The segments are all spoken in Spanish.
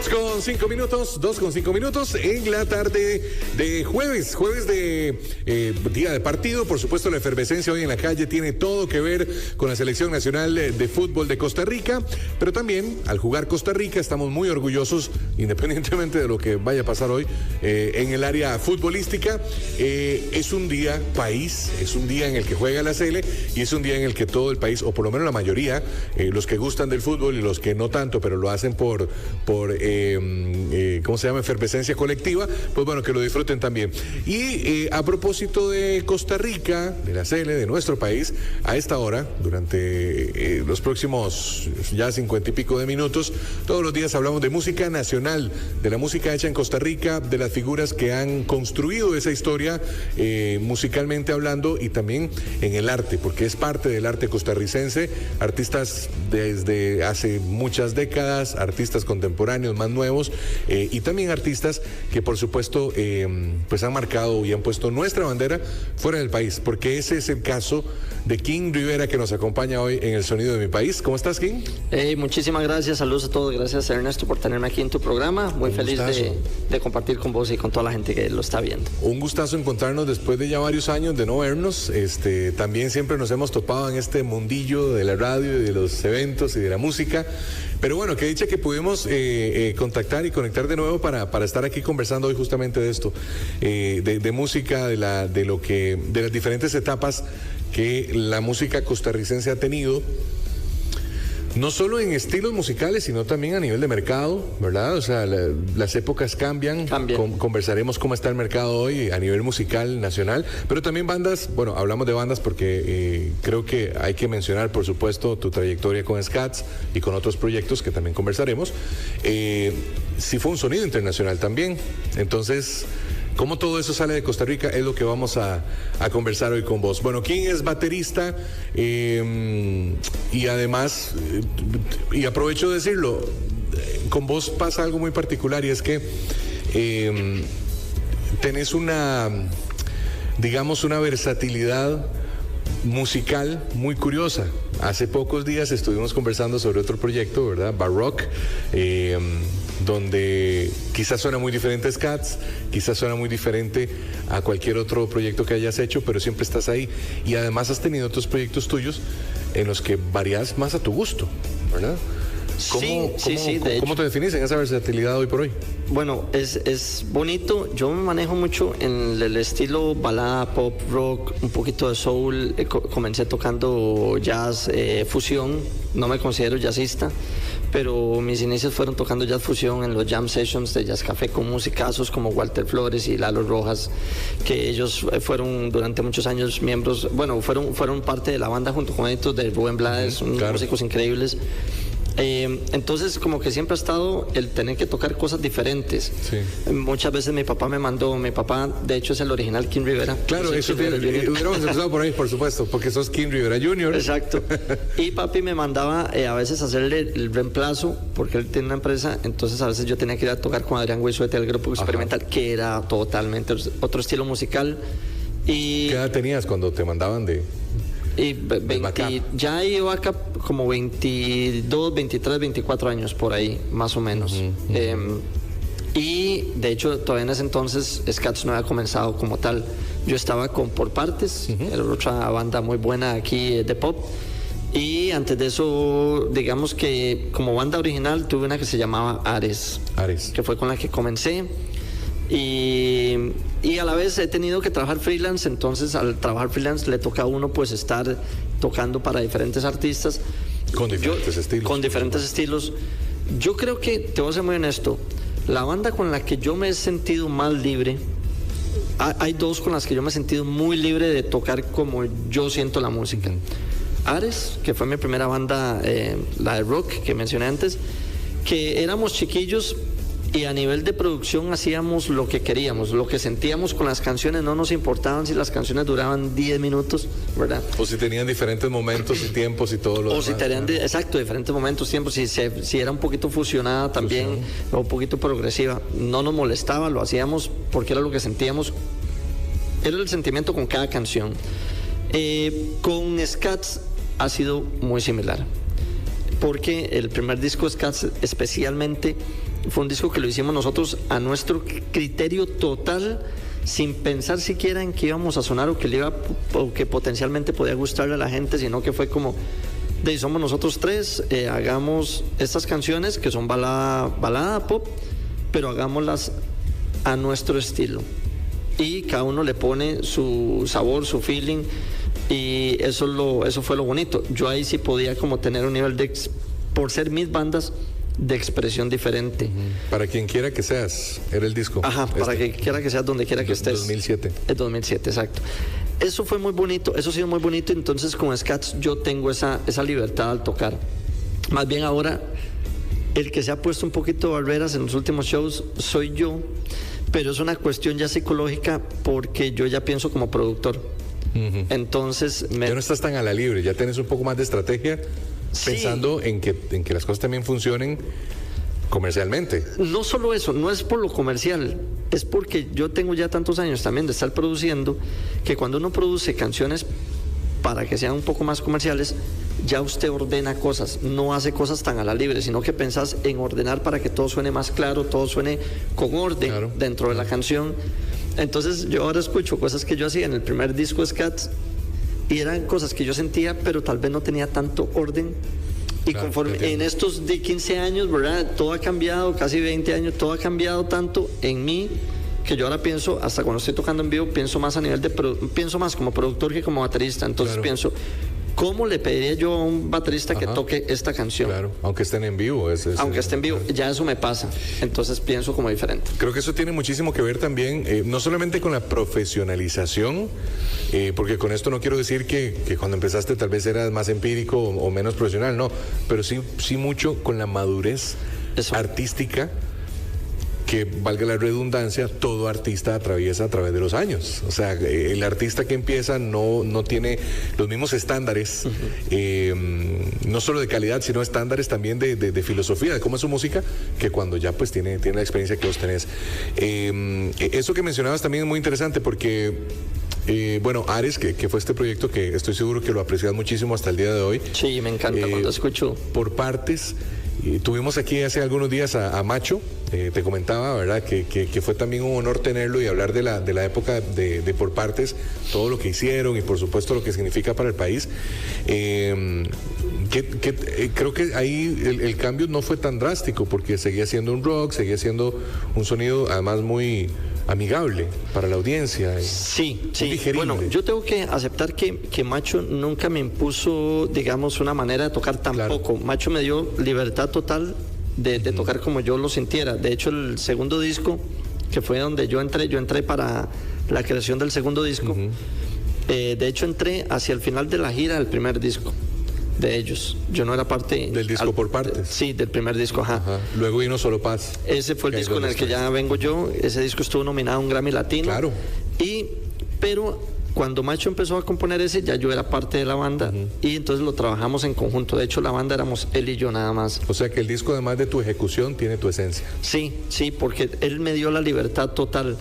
2:05 en la tarde de jueves de día de partido. Por supuesto, la efervescencia hoy en la calle tiene todo que ver con la selección nacional de fútbol de Costa Rica, pero también al jugar Costa Rica estamos muy orgullosos, independientemente de lo que vaya a pasar hoy en el área futbolística. Es un día país, es un día en el que juega la Sele y es un día en el que todo el país, o por lo menos la mayoría, los que gustan del fútbol y los que no tanto, pero lo hacen por ¿cómo se llama? Efervescencia colectiva, pues bueno, que lo disfruten también. Y a propósito de Costa Rica, de la Sele, de nuestro país, a esta hora, durante los próximos ya 50 y pico de minutos, todos los días hablamos de música nacional, de la música hecha en Costa Rica, de las figuras que han construido esa historia musicalmente hablando y también en el arte, porque es parte del arte costarricense, artistas desde hace muchas décadas, artistas contemporáneos más nuevos y también artistas que por supuesto pues han marcado y han puesto nuestra bandera fuera del país, porque ese es el caso de King Rivera, que nos acompaña hoy en El Sonido de mi País. ¿Cómo estás, King? Muchísimas gracias, saludos a todos, gracias Ernesto por tenerme aquí en tu programa, muy feliz de compartir con vos y con toda la gente que lo está viendo. Un gustazo encontrarnos después de ya varios años de no vernos. También siempre nos hemos topado en este mundillo de la radio y de los eventos y de la música, pero bueno, qué dicha que pudimos contactar y conectar de nuevo para estar aquí conversando hoy justamente de esto, de música, de las diferentes etapas que la música costarricense ha tenido, no solo en estilos musicales, sino también a nivel de mercado, ¿verdad? O sea, las épocas cambian. Conversaremos cómo está el mercado hoy a nivel musical nacional, pero también bandas. Bueno, hablamos de bandas porque creo que hay que mencionar, por supuesto, tu trayectoria con Scats y con otros proyectos que también conversaremos. Sí fue un sonido internacional también. Entonces, cómo todo eso sale de Costa Rica es lo que vamos a conversar hoy con vos. Bueno, ¿quién es baterista? Y además, y aprovecho de decirlo, con vos pasa algo muy particular y es que tenés una versatilidad musical muy curiosa. Hace pocos días estuvimos conversando sobre otro proyecto, ¿verdad? Baroque, donde quizás suena muy diferente a Scats, quizás suena muy diferente a cualquier otro proyecto que hayas hecho, pero siempre estás ahí. Y además has tenido otros proyectos tuyos en los que varías más a tu gusto, ¿verdad? ¿Cómo te definís en esa versatilidad hoy por hoy? Bueno, es bonito. Yo me manejo mucho en el estilo balada, pop, rock, un poquito de soul. Comencé tocando jazz, fusión. No me considero jazzista, pero mis inicios fueron tocando jazz fusión en los jam sessions de Jazz Café con musicazos como Walter Flores y Lalo Rojas, que ellos fueron durante muchos años miembros, bueno, fueron parte de la banda junto con estos de Rubén Blades, unos músicos increíbles. Entonces como que siempre ha estado el tener que tocar cosas diferentes. Muchas veces mi papá de hecho es el original King Rivera. Claro, eso hubiéramos empezado por ahí, por supuesto, porque sos King Rivera Jr. Exacto. Y papi me mandaba a veces a hacerle el reemplazo, porque él tiene una empresa, entonces a veces yo tenía que ir a tocar con Adrián Guisuete del grupo experimental, que era totalmente otro estilo musical. ¿Qué edad tenías cuando te mandaban de...? Ya iba acá como 22, 23, 24 años por ahí, más o menos. Y de hecho todavía en ese entonces Scats no había comenzado como tal. Yo estaba con Por Partes, era otra banda muy buena aquí de pop. Y antes de eso, digamos que como banda original tuve una que se llamaba Ares, que fue con la que comencé. Y a la vez he tenido que trabajar freelance, entonces al trabajar freelance le toca a uno pues estar tocando para diferentes artistas. Con diferentes estilos. Yo creo que, te voy a ser muy honesto, la banda con la que yo me he sentido más libre, hay dos con las que yo me he sentido muy libre de tocar como yo siento la música. Ares, que fue mi primera banda, la de rock que mencioné antes, que éramos chiquillos y a nivel de producción hacíamos lo que queríamos, lo que sentíamos con las canciones, no nos importaban si las canciones duraban 10 minutos, ¿verdad? O si tenían diferentes momentos y tiempos y todo lo demás. O si tenían, exacto, diferentes momentos, tiempos, si era un poquito fusionada también, o un poquito progresiva, no nos molestaba, lo hacíamos porque era lo que sentíamos, era el sentimiento con cada canción. Con Scats ha sido muy similar, porque el primer disco Scats especialmente fue un disco que lo hicimos nosotros a nuestro criterio total, sin pensar siquiera en que íbamos a sonar o que potencialmente podía gustarle a la gente, sino que fue como, somos nosotros tres, hagamos estas canciones que son balada pop, pero hagámoslas a nuestro estilo. Y cada uno le pone su sabor, su feeling, y eso fue lo bonito. Yo ahí sí podía como tener un nivel por ser mis bandas, de expresión diferente. Para quien quiera que seas, era el disco. Ajá, para que quiera que seas, donde quiera que estés. 2007. El 2007, exacto. Eso fue muy bonito, eso ha sido muy bonito. Entonces con Scats yo tengo esa libertad al tocar. Más bien ahora, el que se ha puesto un poquito de barreras en los últimos shows soy yo, pero es una cuestión ya psicológica porque yo ya pienso como productor. Entonces... Ya no estás tan a la libre, ya tienes un poco más de estrategia. Sí. Pensando en que las cosas también funcionen comercialmente. No solo eso, no es por lo comercial, es porque yo tengo ya tantos años también de estar produciendo, que cuando uno produce canciones para que sean un poco más comerciales, ya usted ordena cosas, no hace cosas tan a la libre, sino que pensás en ordenar para que todo suene más claro, todo suene con orden dentro de la canción. Entonces yo ahora escucho cosas que yo hacía en el primer disco de Scats, y eran cosas que yo sentía, pero tal vez no tenía tanto orden. Y conforme en estos de 15 años, ¿verdad? Todo ha cambiado, casi 20 años, todo ha cambiado tanto en mí, que yo ahora pienso, hasta cuando estoy tocando en vivo, pienso más a nivel pienso más como productor que como baterista. Entonces pienso, ¿cómo le pediría yo a un baterista que toque esta canción? Claro, aunque estén en vivo. Aunque esté en vivo, ya eso me pasa. Entonces pienso como diferente. Creo que eso tiene muchísimo que ver también, no solamente con la profesionalización, porque con esto no quiero decir que cuando empezaste tal vez eras más empírico o menos profesional, no, pero sí mucho con la madurez artística, que valga la redundancia, todo artista atraviesa a través de los años. O sea, el artista que empieza no tiene los mismos estándares, no solo de calidad, sino estándares también de filosofía, de cómo es su música, que cuando ya pues tiene la experiencia que vos tenés. Eso que mencionabas también es muy interesante porque, bueno, Ares, que fue este proyecto que estoy seguro que lo aprecias muchísimo hasta el día de hoy. Sí, me encanta cuando escucho. Por partes. Tuvimos aquí hace algunos días a Macho, te comentaba, ¿verdad? Que fue también un honor tenerlo y hablar de la época de Por Partes, todo lo que hicieron y por supuesto lo que significa para el país. Creo que ahí el cambio no fue tan drástico porque seguía siendo un rock, seguía siendo un sonido además muy amigable para la audiencia. Sí. Bueno, yo tengo que aceptar que Macho nunca me impuso, digamos, una manera de tocar tampoco. Macho me dio libertad total de tocar como yo lo sintiera. De hecho, el segundo disco, que fue donde yo entré para la creación del segundo disco. De hecho, entré hacia el final de la gira del primer disco de ellos. Yo no era parte del disco Por Partes. Sí, del primer disco, ajá. Luego vino Solo Paz. Ese fue el disco en el que ya vengo yo. Ese disco estuvo nominado a un Grammy Latino. Claro. Pero cuando Macho empezó a componer ese, ya yo era parte de la banda y entonces lo trabajamos en conjunto. De hecho, la banda éramos él y yo nada más. O sea que el disco, además de tu ejecución, tiene tu esencia. Sí, porque él me dio la libertad total.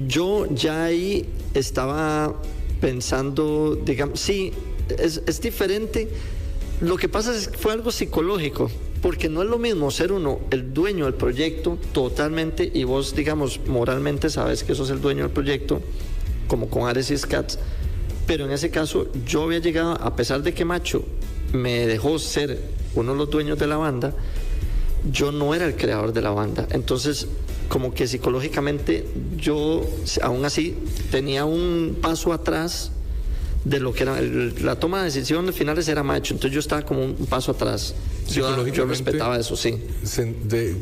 Yo ya ahí estaba pensando, digamos, sí, es diferente. Lo que pasa es que fue algo psicológico, porque no es lo mismo ser uno el dueño del proyecto totalmente y vos, digamos, moralmente sabes que sos el dueño del proyecto, como con Ares y Scats, pero en ese caso yo había llegado, a pesar de que Macho me dejó ser uno de los dueños de la banda, yo no era el creador de la banda. Entonces, como que psicológicamente yo aún así tenía un paso atrás de lo que era la toma de decisiones finales era Macho, entonces yo estaba como un paso atrás. Yo respetaba eso, sí.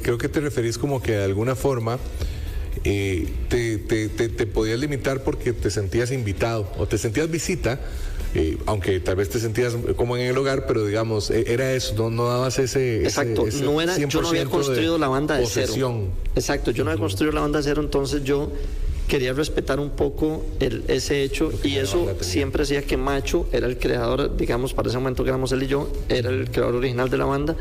Creo que te referís como que de alguna forma te podías limitar porque te sentías invitado o te sentías visita, aunque tal vez te sentías como en el hogar, pero digamos, era eso, no dabas ese... Exacto, ese no era, yo no había construido la banda de cero. Exacto, yo no había construido la banda de cero, entonces yo quería respetar un poco ese hecho y eso siempre hacía que Macho era el creador, digamos, para ese momento que éramos él y yo, era el creador original de la banda.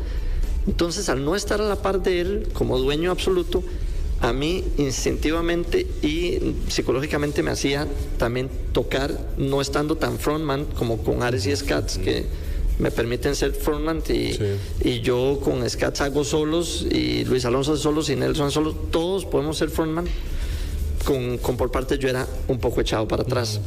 Entonces, al no estar a la par de él como dueño absoluto, a mí instintivamente y psicológicamente me hacía también tocar, no estando tan frontman como con Ares y Scats, que me permiten ser frontman y yo con Scats hago solos y Luis Alonso hace solos y Nelson hace solos, todos podemos ser frontman. Con por parte yo era un poco echado para atrás.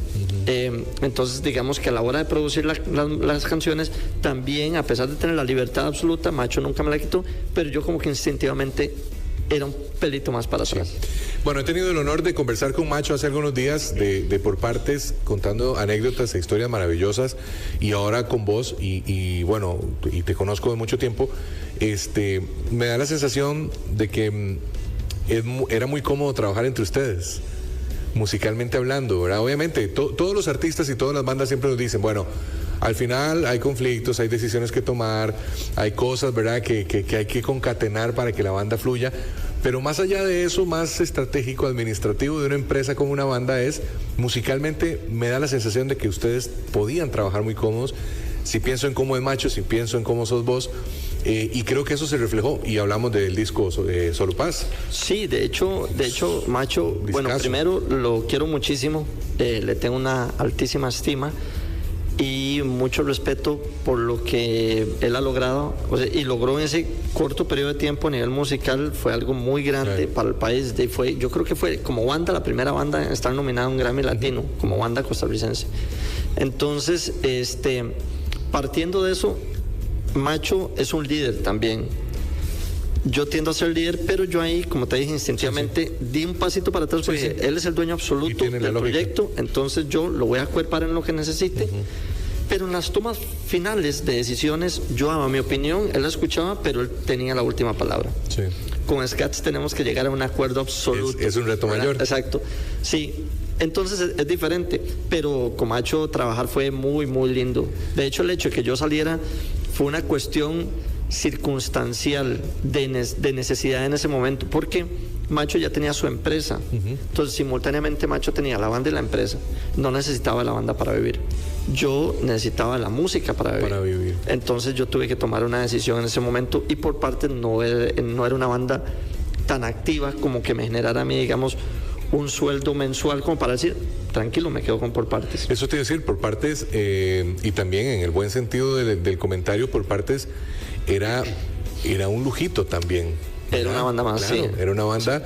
Entonces digamos que a la hora de producir las canciones también, a pesar de tener la libertad absoluta, Macho nunca me la quitó, pero yo como que instintivamente era un pelito más para atrás. Bueno, he tenido el honor de conversar con Macho hace algunos días de por partes, contando anécdotas e historias maravillosas, y ahora con vos, y bueno, y te conozco de mucho tiempo, me da la sensación de que era muy cómodo trabajar entre ustedes, musicalmente hablando, ¿verdad? Obviamente, todos los artistas y todas las bandas siempre nos dicen, bueno, al final hay conflictos, hay decisiones que tomar, hay cosas, ¿verdad?, que hay que concatenar para que la banda fluya, pero más allá de eso, más estratégico, administrativo de una empresa como una banda es, musicalmente me da la sensación de que ustedes podían trabajar muy cómodos. Si pienso en cómo es Macho, si pienso en cómo sos vos, y creo que eso se reflejó, y hablamos del disco Solo Paz. Sí, de hecho Macho, discazo. Bueno, primero lo quiero muchísimo, le tengo una altísima estima y mucho respeto por lo que él ha logrado, y logró en ese corto periodo de tiempo a nivel musical. Fue algo muy grande para el país. Yo creo que fue como banda la primera banda en estar nominada a un Grammy Latino, como banda costarricense. Entonces, partiendo de eso, Macho es un líder también. Yo tiendo a ser líder, pero yo ahí, como te dije, instintivamente di un pasito para atrás, porque él es el dueño absoluto del proyecto, entonces yo lo voy a acuerpar en lo que necesite. Pero en las tomas finales de decisiones, yo daba mi opinión, él la escuchaba, pero él tenía la última palabra. Con Scats tenemos que llegar a un acuerdo absoluto. Es un reto mayor. Exacto. Sí. Entonces es diferente, pero con Macho trabajar fue muy, muy lindo. De hecho, el hecho de que yo saliera fue una cuestión circunstancial de necesidad en ese momento, porque Macho ya tenía su empresa. Entonces, simultáneamente Macho tenía la banda y la empresa. No necesitaba la banda para vivir. Yo necesitaba la música para vivir. Entonces yo tuve que tomar una decisión en ese momento, y por parte no era una banda tan activa como que me generara a mí, digamos, un sueldo mensual como para decir, tranquilo, me quedo con por partes. Eso te iba a decir, por partes, y también en el buen sentido del comentario, por partes era un lujito también. Era una banda más, claro, era una banda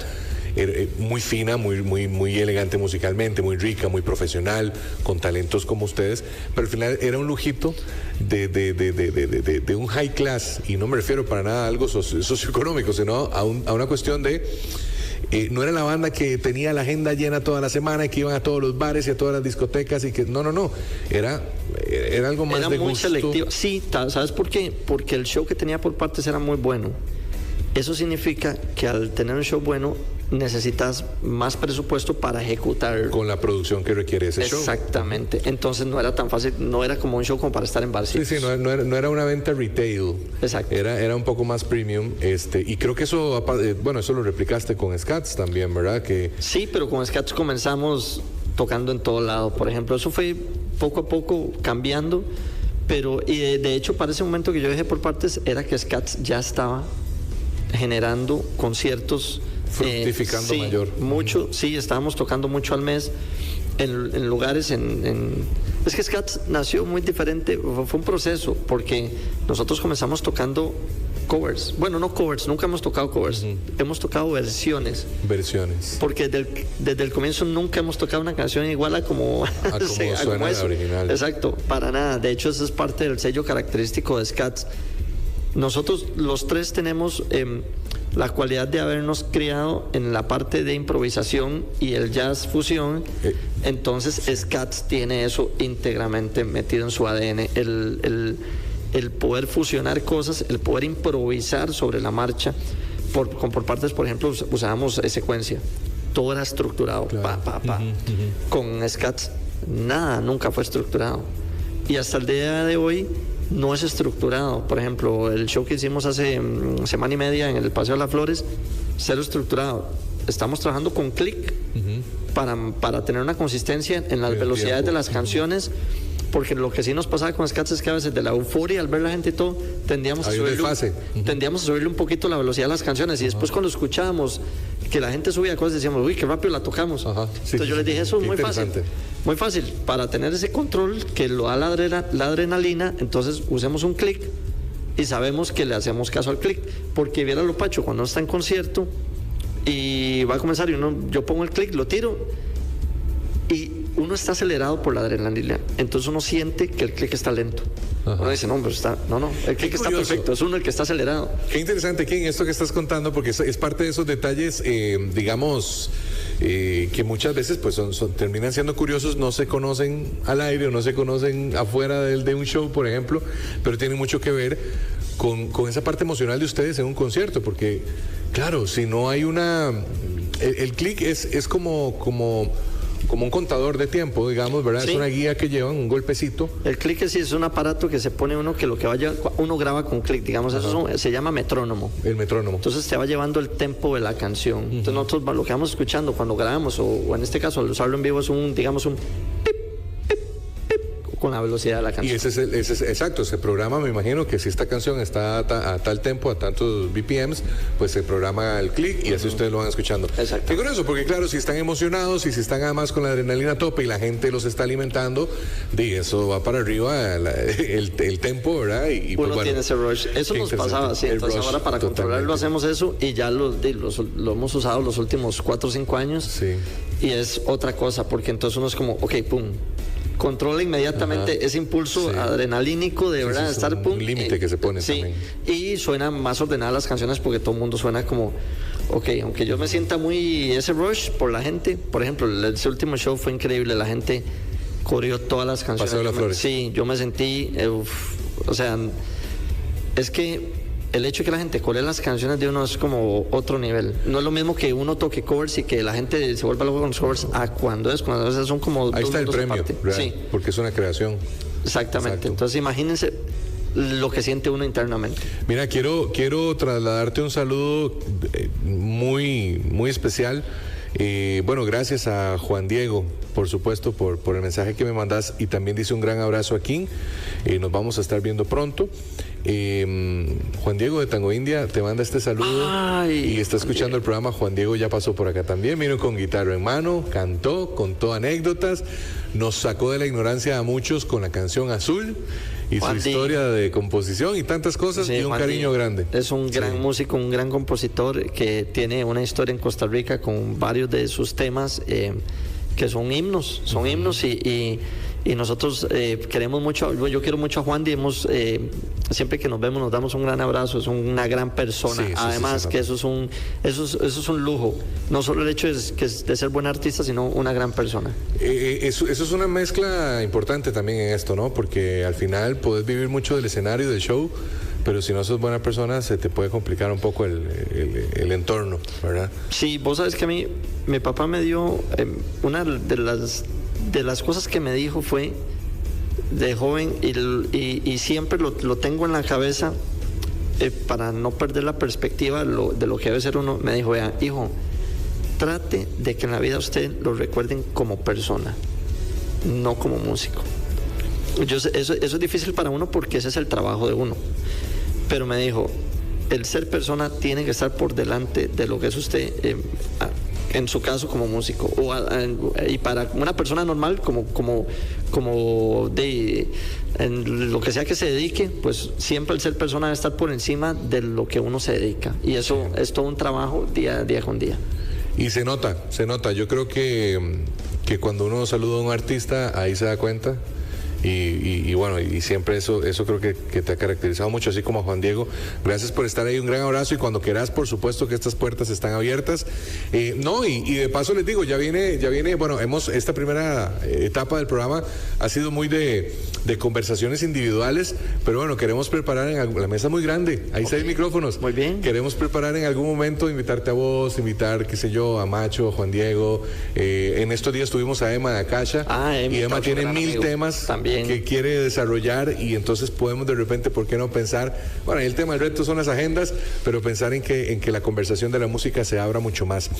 muy fina, muy elegante musicalmente, muy rica, muy profesional, con talentos como ustedes, pero al final era un lujito de un high class, y no me refiero para nada a algo socioeconómico, sino a una cuestión de... no era la banda que tenía la agenda llena toda la semana y que iban a todos los bares y a todas las discotecas, y que no, era algo más de gusto. Era muy selectivo. Sí, ¿sabes por qué? Porque el show que tenía por partes era muy bueno. Eso significa que al tener un show bueno necesitas más presupuesto para ejecutar. Con la producción que requiere ese show. Exactamente. Entonces no era tan fácil, no era como un show como para estar en barcitos. Sí, no era una venta retail. Exacto. Era un poco más premium. Y creo que eso, bueno, eso lo replicaste con Scats también, ¿verdad? Sí, pero con Scats comenzamos tocando en todo lado. Por ejemplo, eso fue poco a poco cambiando, pero de hecho para ese momento que yo dejé por partes era que Scats ya estaba generando conciertos, fructificando mayor. Mucho, sí, estábamos tocando mucho al mes en lugares es que Scats nació muy diferente, fue un proceso, porque nosotros comenzamos tocando covers. Bueno, no covers, nunca hemos tocado covers. Hemos tocado versiones. Porque desde el comienzo nunca hemos tocado una canción igual a como suena la original. Exacto, para nada. De hecho, eso es parte del sello característico de Scats. Nosotros los tres tenemos la cualidad de habernos criado en la parte de improvisación y el jazz fusión. Entonces Scats tiene eso íntegramente metido en su ADN, el poder fusionar cosas, el poder improvisar sobre la marcha. Por partes, por ejemplo, usábamos secuencia, todo era estructurado, claro. Con Scats nunca fue estructurado, y hasta el día de hoy no es estructurado. Por ejemplo, el show que hicimos hace semana y media en el Paseo de las Flores, cero estructurado. Estamos trabajando con click para tener una consistencia en las velocidades de las canciones, porque lo que sí nos pasaba con Scats es que a veces de la euforia al ver la gente y todo, tendíamos a subirle un poquito la velocidad de las canciones, y después cuando escuchábamos que la gente subía cosas decíamos, uy, qué rápido la tocamos. Entonces yo les dije, eso es muy fácil, para tener ese control que lo da la adrenalina, entonces usemos un clic y sabemos que le hacemos caso al clic, porque viera lo pacho cuando uno está en concierto y va a comenzar y yo pongo el clic, lo tiro y uno está acelerado por la adrenalina, entonces uno siente que el clic está lento. Uno dice, no, pero el clic está perfecto, es uno el que está acelerado. Qué interesante, King, esto que estás contando, porque es parte de esos detalles, digamos, que muchas veces pues terminan siendo curiosos, no se conocen al aire o no se conocen afuera de un show, por ejemplo, pero tienen mucho que ver con esa parte emocional de ustedes en un concierto, porque, claro, si no hay el clic es como un contador de tiempo, digamos, ¿verdad? Sí. Es una guía que llevan, un golpecito. El clic es un aparato que se pone uno que uno graba con clic, digamos, eso se llama metrónomo. El metrónomo. Entonces te va llevando el tempo de la canción. Entonces nosotros lo que vamos escuchando cuando grabamos, o en este caso al usarlo en vivo, es un pip, pip, pip, con la velocidad de la canción. Y ese es exacto, se programa, me imagino que si esta canción está a tal tempo, a tantos BPMs, pues se programa el clic y así ustedes lo van escuchando. Exacto. Qué curioso, porque claro, si están emocionados y si están además con la adrenalina a tope y la gente los está alimentando, eso va para arriba el tempo, ¿verdad? Y uno pues, tiene ese rush. Eso nos pasaba así, entonces ahora para controlarlo hacemos eso y ya lo hemos usado los últimos 4 o 5 años. Sí. Y es otra cosa, porque entonces uno es como, ok, pum, controla inmediatamente ese impulso adrenalínico de verdad estar un límite que se pone también. Y suenan más ordenadas las canciones porque todo el mundo suena como, ok, aunque yo me sienta muy ese rush por la gente, por ejemplo, ese último show fue increíble, la gente corrió todas las canciones. Paseo de las Flores. Sí, yo me sentí, o sea, es que el hecho de que la gente coree las canciones de uno es como otro nivel. No es lo mismo que uno toque covers y que la gente se vuelva loco con los covers a cuando a veces son como ahí está el premio, sí, porque es una creación. Exactamente. Exacto. Entonces imagínense lo que siente uno internamente. Mira, quiero trasladarte un saludo muy, muy especial. Bueno, gracias a Juan Diego, por supuesto, por el mensaje que me mandas, y también dice un gran abrazo a King. Nos vamos a estar viendo pronto. Juan Diego de Tango India te manda este saludo y está escuchando el programa. Juan Diego ya pasó por acá también, vino con guitarra en mano, cantó, contó anécdotas, nos sacó de la ignorancia a muchos con la canción Azul y Juan su historia de composición y tantas cosas, y un Juan cariño grande. Es un gran músico, un gran compositor que tiene una historia en Costa Rica con varios de sus temas que son himnos, y nosotros queremos mucho, yo quiero mucho a Juan y siempre que nos vemos nos damos un gran abrazo, es una gran persona, además que eso es un lujo, no solo el hecho de ser buen artista, sino una gran persona. Eso es una mezcla importante también en esto, ¿no? Porque al final puedes vivir mucho del escenario, del show, pero si no sos buena persona se te puede complicar un poco el entorno, ¿verdad? Sí, vos sabes que a mí, mi papá me dio, una de las cosas que me dijo fue, de joven, y siempre lo tengo en la cabeza, para no perder la perspectiva de lo que debe ser uno, me dijo, vea, hijo, trate de que en la vida usted lo recuerden como persona, no como músico. Eso es difícil para uno porque ese es el trabajo de uno. Pero me dijo, el ser persona tiene que estar por delante de lo que es usted, en su caso como músico, y para una persona normal como en lo que sea que se dedique, pues siempre el ser persona debe estar por encima de lo que uno se dedica, y eso es todo un trabajo día con día. Y se nota, yo creo que cuando uno saluda a un artista, ahí se da cuenta. Y bueno, y siempre eso creo que te ha caracterizado mucho, así como a Juan Diego. Gracias por estar ahí, un gran abrazo, y cuando quieras, por supuesto que estas puertas están abiertas. Y de paso les digo, ya viene, bueno, esta primera etapa del programa ha sido muy de conversaciones individuales, pero bueno, queremos preparar la mesa muy grande, ahí está, hay micrófonos. Muy bien. Queremos preparar en algún momento, invitarte a vos, qué sé yo, a Macho, a Juan Diego. En estos días tuvimos a Emma de Akasha, y Emma tiene 1000 temas. También. también que quiere desarrollar, y entonces podemos de repente, ¿por qué no pensar? Bueno, el tema del reto son las agendas, pero pensar en que la conversación de la música se abra mucho más.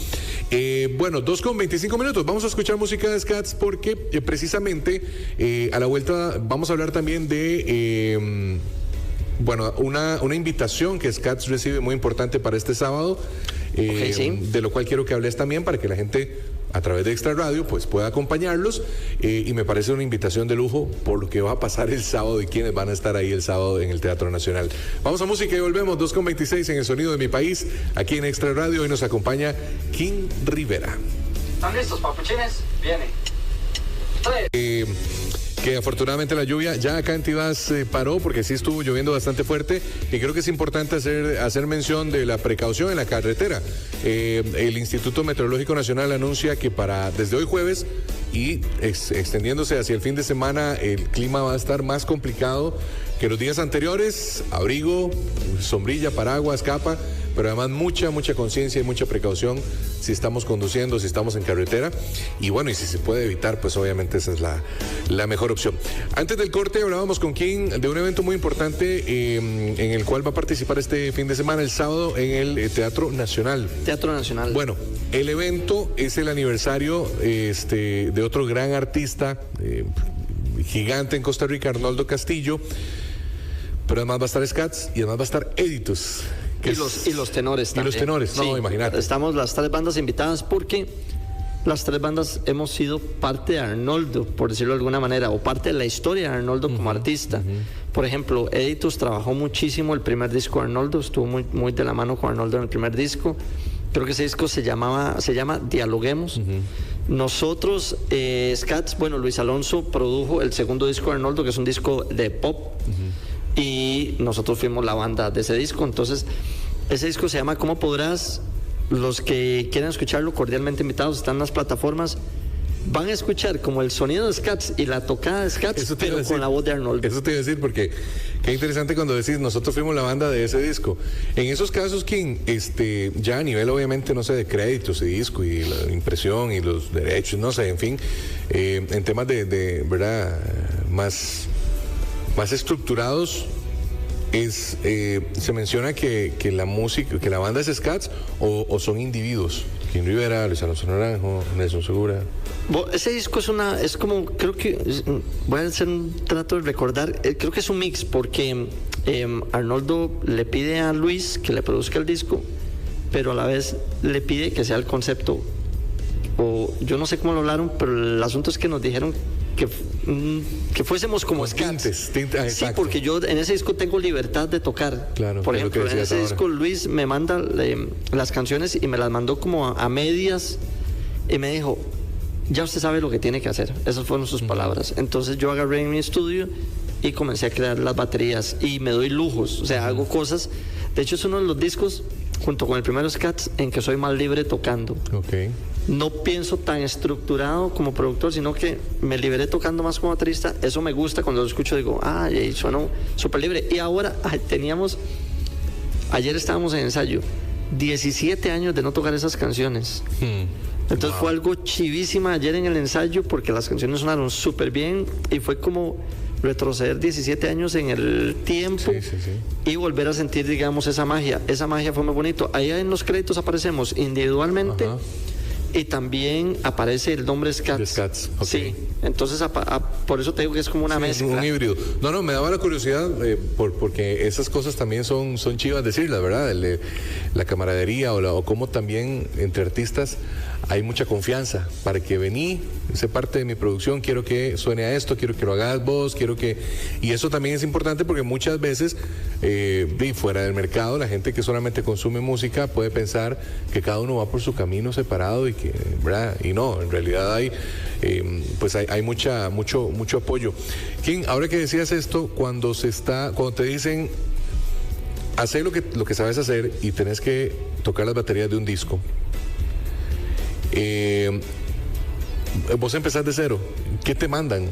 Bueno, 2:25, vamos a escuchar música de Scats porque precisamente a la vuelta vamos a hablar también de... bueno, una invitación que Scats recibe muy importante para este sábado, sí. de lo cual quiero que hables también para que la gente a través de Extra Radio pues pueda acompañarlos, y me parece una invitación de lujo por lo que va a pasar el sábado y quienes van a estar ahí el sábado en el Teatro Nacional. Vamos a música y volvemos, 2:26 en el Sonido de mi País, aquí en Extra Radio. Hoy nos acompaña King Rivera. ¿Están listos, papuchines? Viene. Que afortunadamente la lluvia ya acá en Tibás paró, porque sí estuvo lloviendo bastante fuerte, y creo que es importante hacer mención de la precaución en la carretera. El Instituto Meteorológico Nacional anuncia que desde hoy jueves y extendiéndose hacia el fin de semana, el clima va a estar más complicado que los días anteriores. Abrigo, sombrilla, paraguas, capa, pero además mucha conciencia y mucha precaución si estamos conduciendo, si estamos en carretera, y bueno, y si se puede evitar, pues obviamente esa es la mejor opción. Antes del corte hablábamos con King de un evento muy importante en el cual va a participar este fin de semana, el sábado, en el Teatro Nacional. Teatro Nacional. Bueno, el evento es el aniversario de otro gran artista, gigante en Costa Rica, Arnoldo Castillo, pero además va a estar Scats y además va a estar Editus. Y los tenores también. Y los tenores, no, imagínate. Estamos las 3 bandas invitadas porque las 3 bandas hemos sido parte de Arnoldo, por decirlo de alguna manera, o parte de la historia de Arnoldo como artista. Por ejemplo, Editus trabajó muchísimo el primer disco de Arnoldo, estuvo muy de la mano con Arnoldo en el primer disco. Creo que ese disco se llama Dialoguemos. Nosotros, Scats, bueno, Luis Alonso produjo el segundo disco de Arnoldo, que es un disco de pop. Y nosotros fuimos la banda de ese disco. Entonces, ese disco se llama ¿Cómo podrás? Los que quieran escucharlo, cordialmente invitados, están en las plataformas. Van a escuchar como el sonido de Scats y la tocada de Scats, pero con la voz de Arnoldo. Eso te iba a decir, porque qué interesante cuando decís nosotros fuimos la banda de ese disco. En esos casos, King, ya a nivel obviamente, no sé, de créditos y disco y la impresión y los derechos, no sé, en fin, en temas de verdad más estructurados, se menciona que la música, que la banda es Scats o son individuos. King Rivera, Luis Alonso Naranjo, Nelson Segura. Ese disco es como, creo que, voy a hacer un trato de recordar, creo que es un mix, porque Arnoldo le pide a Luis que le produzca el disco, pero a la vez le pide que sea el concepto, o yo no sé cómo lo hablaron, pero el asunto es que nos dijeron que fuésemos como Scats. Sí, porque yo en ese disco tengo libertad de tocar. Claro, por ejemplo, en ese disco Luis me manda las canciones y me las mandó como a medias y me dijo, ya usted sabe lo que tiene que hacer. Esas fueron sus palabras. Entonces yo agarré en mi estudio y comencé a crear las baterías y me doy lujos, o sea, hago cosas. De hecho, es uno de los discos, junto con el primero Scats, en que soy más libre tocando. No pienso tan estructurado como productor, sino que me liberé tocando más como baterista. Eso me gusta, cuando lo escucho digo, suena súper libre. Y ahora ayer estábamos en ensayo, 17 años de no tocar esas canciones. Entonces fue algo chivísima ayer en el ensayo, porque las canciones sonaron súper bien y fue como retroceder 17 años en el tiempo y volver a sentir, digamos, esa magia. Esa magia fue muy bonito. Ahí en los créditos aparecemos individualmente. Y también aparece el nombre Scats. Sí, entonces por eso te digo que es como una mezcla. Un híbrido. No, me daba la curiosidad porque esas cosas también son chivas decirlas, ¿verdad? La camaradería o cómo también entre artistas hay mucha confianza para que vení, sé parte de mi producción, quiero que suene a esto, quiero que lo hagas vos, y eso también es importante porque muchas veces fuera del mercado la gente que solamente consume música puede pensar que cada uno va por su camino separado y que, ¿verdad? Y no, en realidad hay mucho apoyo. King, ahora que decías esto, cuando te dicen hacer lo que sabes hacer y tenés que tocar las baterías de un disco, vos empezás de cero, ¿qué te mandan?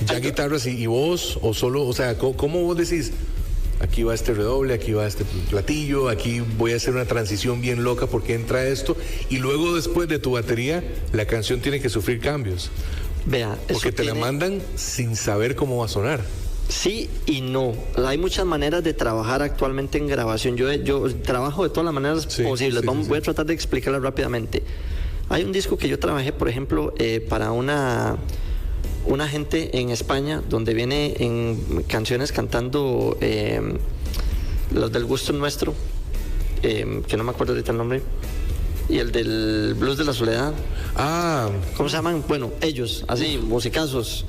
¿Ya guitarras y voz o solo? O sea, ¿cómo vos decís? Aquí va este redoble, aquí va este platillo, aquí voy a hacer una transición bien loca porque entra esto, y luego después de tu batería la canción tiene que sufrir cambios, Vea, eso Porque te la mandan sin saber cómo va a sonar. Sí y no. Hay muchas maneras de trabajar actualmente en grabación. Yo trabajo de todas las maneras posibles. Voy a tratar de explicarla rápidamente. Hay un disco que yo trabajé, por ejemplo, para una gente en España, donde viene en canciones cantando los del Gusto Nuestro, que no me acuerdo ahorita el nombre, y el del Blues de la Soledad. ¿Cómo se llaman? Bueno, ellos, así, musicazos,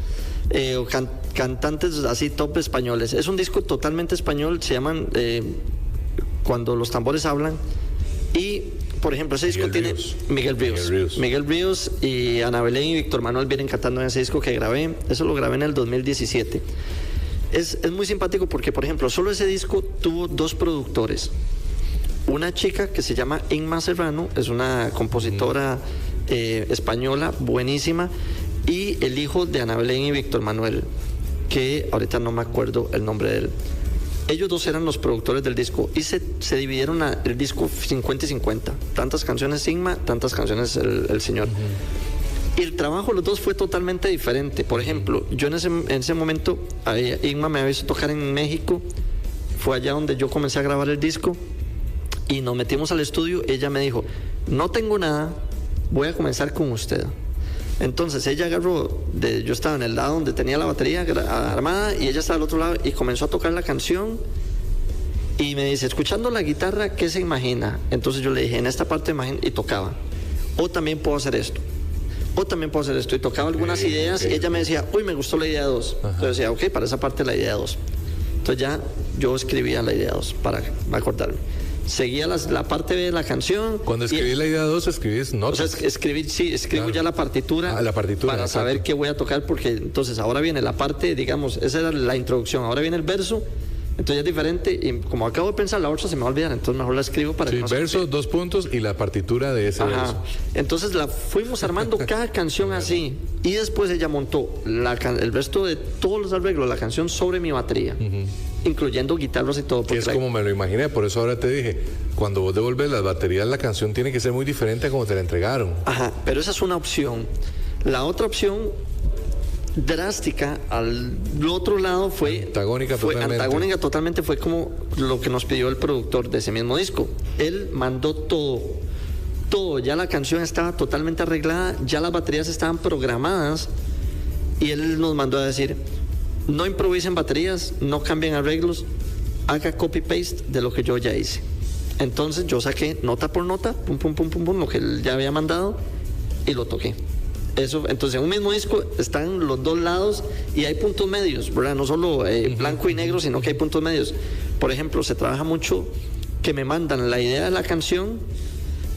cantantes así top españoles. Es un disco totalmente español, se llaman Cuando los tambores hablan. Y, por ejemplo, ese disco tiene Miguel Ríos y Ana Belén y Víctor Manuel vienen cantando en ese disco que grabé. Eso lo grabé en el 2017. Es muy simpático porque, por ejemplo, solo ese disco tuvo 2 productores. Una chica que se llama Inma Serrano, es una compositora española buenísima, y el hijo de Ana Belén y Víctor Manuel, que ahorita no me acuerdo el nombre de él. Ellos 2 eran los productores del disco y se dividieron el disco 50 y 50. Tantas canciones Inma, tantas canciones el señor. Y el trabajo de los 2 fue totalmente diferente. Por ejemplo, yo en ese momento, Inma me había visto tocar en México, fue allá donde yo comencé a grabar el disco y nos metimos al estudio. Ella me dijo, no tengo nada, voy a comenzar con usted. Entonces ella agarró, yo estaba en el lado donde tenía la batería armada y ella estaba al otro lado y comenzó a tocar la canción y me dice, escuchando la guitarra, ¿qué se imagina? Entonces yo le dije, en esta parte imagina, y tocaba. O también puedo hacer esto. O también puedo hacer esto. Y tocaba algunas ideas y ella me decía, uy, me gustó la idea 2. Entonces decía, ok, para esa parte la idea 2. Entonces ya yo escribía la idea 2 para acordarme. Seguía la parte B de la canción. Cuando escribí la idea 2, escribís notas. O sea, escribo ya la partitura, la partitura para saber qué voy a tocar, porque entonces ahora viene la parte, digamos, esa era la introducción, ahora viene el verso, entonces ya es diferente, y como acabo de pensar, la otra se me va a olvidar, entonces mejor la escribo para que no verso, 2 puntos y la partitura de ese verso. Entonces la fuimos armando cada canción así, y después ella montó el resto de todos los arreglos, la canción sobre mi batería. Incluyendo guitarras y todo. Que es como me lo imaginé, por eso ahora te dije, cuando vos devolves las baterías, la canción tiene que ser muy diferente a como te la entregaron. Pero esa es una opción. La otra opción drástica al otro lado fue antagónica totalmente, fue como lo que nos pidió el productor de ese mismo disco. Él mandó todo, ya la canción estaba totalmente arreglada, ya las baterías estaban programadas y él nos mandó a decir, no improvisen baterías, no cambien arreglos, haga copy-paste de lo que yo ya hice. Entonces yo saqué nota por nota, pum, pum, pum, pum, pum, lo que él ya había mandado y lo toqué. Eso, entonces en un mismo disco están los 2 lados y hay puntos medios, ¿verdad? No solo blanco y negro, sino que hay puntos medios. Por ejemplo, se trabaja mucho que me mandan la idea de la canción,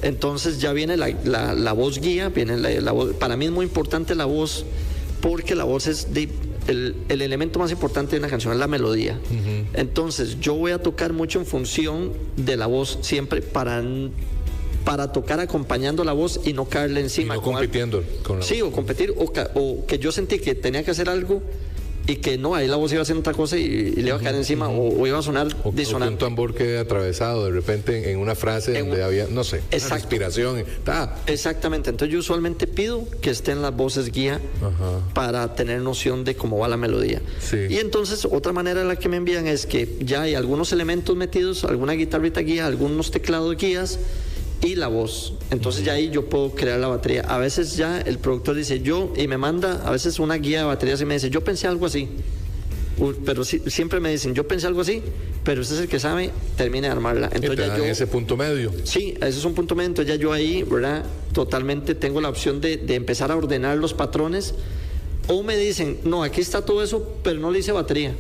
entonces ya viene la voz guía, viene la voz. Para mí es muy importante la voz, porque la voz es el elemento más importante de una canción, es la melodía. Entonces yo voy a tocar mucho en función de la voz siempre para tocar acompañando la voz y no caerle encima. Y no compitiendo con la voz. Sí, o competir, o que yo sentí que tenía que hacer algo y que no, ahí la voz iba a hacer otra cosa y le iba a caer encima, o iba a sonar disonante. O que un tambor quede atravesado de repente en una frase donde había, no sé, una respiración. Exactamente, entonces yo usualmente pido que estén las voces guía para tener noción de cómo va la melodía. Y entonces otra manera en la que me envían es que ya hay algunos elementos metidos, alguna guitarrita guía, algunos teclados guías y la voz. Entonces ya ahí yo puedo crear la batería. A veces ya el productor dice y me manda a veces una guía de baterías y me dice, yo pensé algo así. Pero siempre me dicen, yo pensé algo así, pero usted es el que sabe, termine de armarla. Entonces ya ese punto medio. Sí, ese es un punto medio. Entonces ya yo ahí, ¿verdad? Totalmente tengo la opción de empezar a ordenar los patrones. O me dicen, no, aquí está todo eso, pero no le hice batería.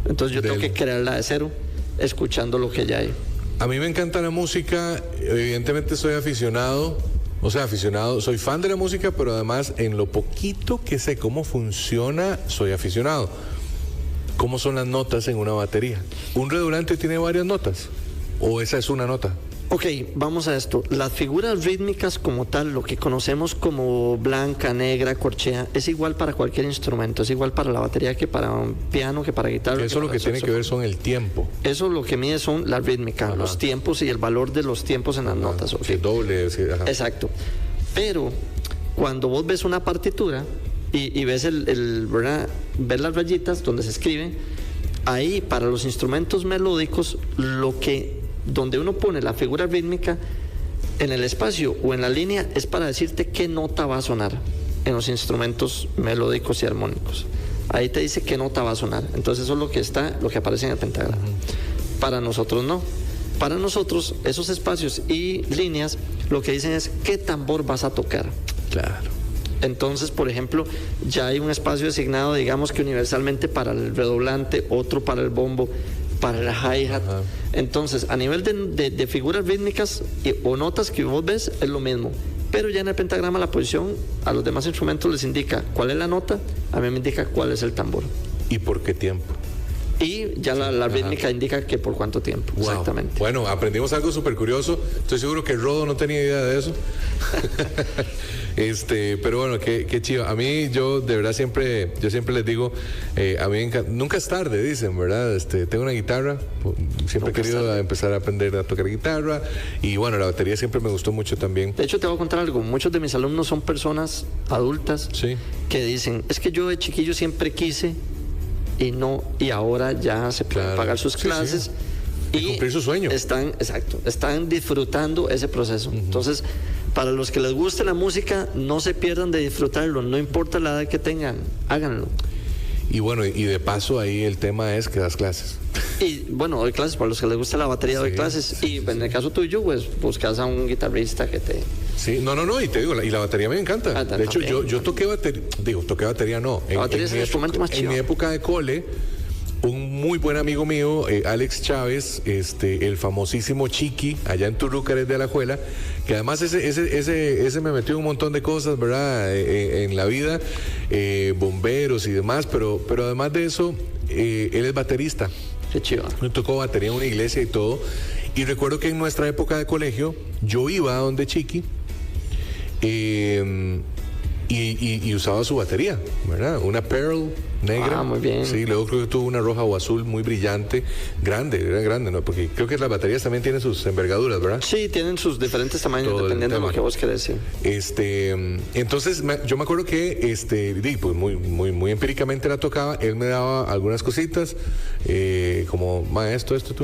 Entonces yo tengo que crearla de cero, escuchando lo que ya hay. A mí me encanta la música, evidentemente soy aficionado, soy fan de la música, pero además en lo poquito que sé cómo funciona, soy aficionado. ¿Cómo son las notas en una batería? ¿Un redoblante tiene varias notas? ¿O esa es una nota? Ok, vamos a esto. Las figuras rítmicas como tal, lo que conocemos como blanca, negra, corchea, es igual para cualquier instrumento, es igual para la batería que para un piano, que para guitarra. Eso lo que tiene que ver son el tiempo. Eso lo que mide son la rítmica, los tiempos y el valor de los tiempos en las notas. Okay. Sí, doble. Sí, exacto. Pero cuando vos ves una partitura, y ves ¿verdad? Ves las rayitas donde se escribe. Ahí, para los instrumentos melódicos, donde uno pone la figura rítmica en el espacio o en la línea es para decirte qué nota va a sonar en los instrumentos melódicos y armónicos. Ahí te dice qué nota va a sonar. Entonces eso es lo que aparece en el pentagrama. Para nosotros no. Para nosotros, esos espacios y líneas, lo que dicen es qué tambor vas a tocar. Claro. Entonces, por ejemplo, ya hay un espacio designado, digamos que universalmente para el redoblante, otro para el bombo, para el hi-hat. Entonces, a nivel de figuras rítmicas o notas que vos ves, es lo mismo. Pero ya en el pentagrama la posición a los demás instrumentos les indica cuál es la nota, a mí me indica cuál es el tambor. ¿Y por qué tiempo? Y ya la rítmica indica que por cuánto tiempo. Wow. Exactamente. Bueno, aprendimos algo súper curioso. Estoy seguro que Rodo no tenía idea de eso. Pero bueno, qué chido. A mí, yo de verdad siempre les digo, a mí nunca es tarde, dicen, ¿verdad? Tengo una guitarra, siempre he querido empezar a aprender a tocar guitarra. Y bueno, la batería siempre me gustó mucho también. De hecho, te voy a contar algo. Muchos de mis alumnos son personas adultas que dicen, es que yo de chiquillo siempre quise y ahora ya se pueden pagar sus clases y cumplir su sueño. Están disfrutando ese proceso. Entonces, para los que les guste la música, no se pierdan de disfrutarlo, no importa la edad que tengan, háganlo. Y bueno, y de paso ahí el tema es que das clases. Y bueno, doy clases, para los que les gusta la batería doy clases. En el caso tuyo, pues buscas a un guitarrista que te... Sí, no, y te digo, y la batería me encanta. De hecho, yo toqué batería no. La batería es el instrumento más chido. En mi época de cole, un muy buen amigo mío, Alex Chávez, el famosísimo Chiqui, allá en Turrúcares de Alajuela, que además ese me metió un montón de cosas, ¿verdad? En la vida, bomberos y demás, pero además de eso, él es baterista. Qué chido. Me tocó batería en una iglesia y todo. Y recuerdo que en nuestra época de colegio, yo iba a donde Chiqui y usaba su batería, ¿verdad? Una Pearl negra. Muy bien. Sí, luego creo que tuvo una roja o azul muy brillante, era grande, ¿no? Porque creo que las baterías también tienen sus envergaduras, ¿verdad? Sí, tienen sus diferentes tamaños dependiendo de lo que vos querés decir. Entonces, yo me acuerdo que, pues muy empíricamente la tocaba, él me daba algunas cositas, como, maestro, esto,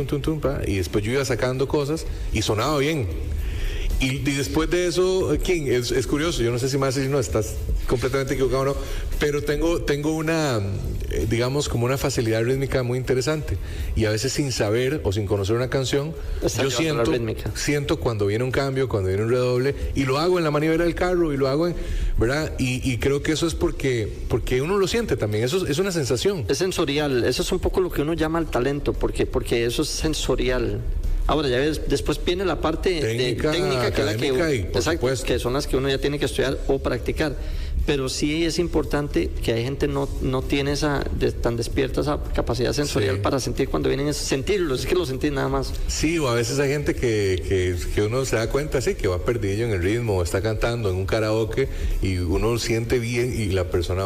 y después yo iba sacando cosas y sonaba bien. Y después de eso, King, es curioso, yo no sé si más si no estás completamente equivocado o no, pero tengo una, digamos, como una facilidad rítmica muy interesante. Y a veces sin saber o sin conocer una canción, yo siento cuando viene un cambio, cuando viene un redoble, y lo hago en la manivela del carro, y lo hago ¿verdad? Y creo que eso es porque uno lo siente también, eso es una sensación. Es sensorial, eso es un poco lo que uno llama el talento, porque eso es sensorial. Ahora, ya ves, después viene la parte técnica que es la que son las que uno ya tiene que estudiar o practicar. Pero sí es importante que hay gente no tiene tan despierta esa capacidad sensorial para sentir cuando vienen sentirlo, es que lo sentís nada más. Sí, o a veces hay gente que uno se da cuenta, que va perdido en el ritmo, está cantando en un karaoke y uno siente bien y la persona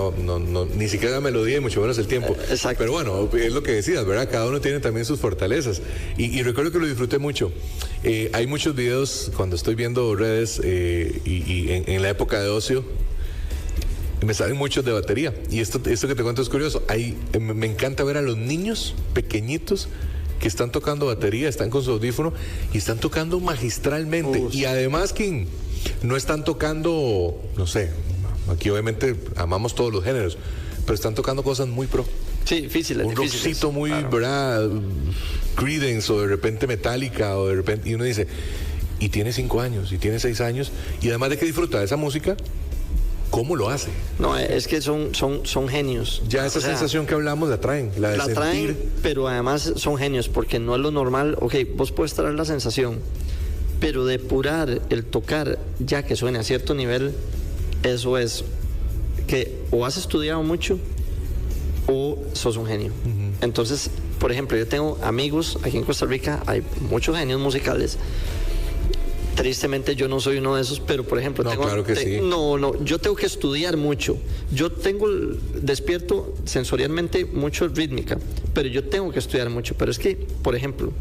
ni siquiera la melodía y mucho menos el tiempo. Exacto. Pero bueno, es lo que decías, ¿verdad? Cada uno tiene también sus fortalezas. Y recuerdo que lo disfruté mucho. Hay muchos videos cuando estoy viendo redes y en la época de ocio, me salen muchos de batería. Y esto que te cuento es curioso. Me encanta ver a los niños pequeñitos que están tocando batería, están con su audífono y están tocando magistralmente. Y además, King, no están tocando, no sé, aquí obviamente amamos todos los géneros, pero están tocando cosas muy pro. Sí, difíciles. Un rockcito muy, ¿verdad? Creedence o de repente Metallica o de repente... Y uno dice, y tiene 5 años, y tiene 6 años, y además de que disfruta de esa música, ¿cómo lo hace? No, es que son genios. Ya esa sensación que hablamos la traen, la de sentir. Traen, pero además son genios, porque no es lo normal. Ok, vos puedes traer la sensación, pero depurar el tocar, ya que suene a cierto nivel, eso es que o has estudiado mucho o sos un genio. Entonces, por ejemplo, yo tengo amigos aquí en Costa Rica, hay muchos genios musicales. Tristemente yo no soy uno de esos, pero por ejemplo... yo tengo que estudiar mucho. Yo despierto sensorialmente mucho rítmica, pero yo tengo que estudiar mucho. Pero es que, por ejemplo,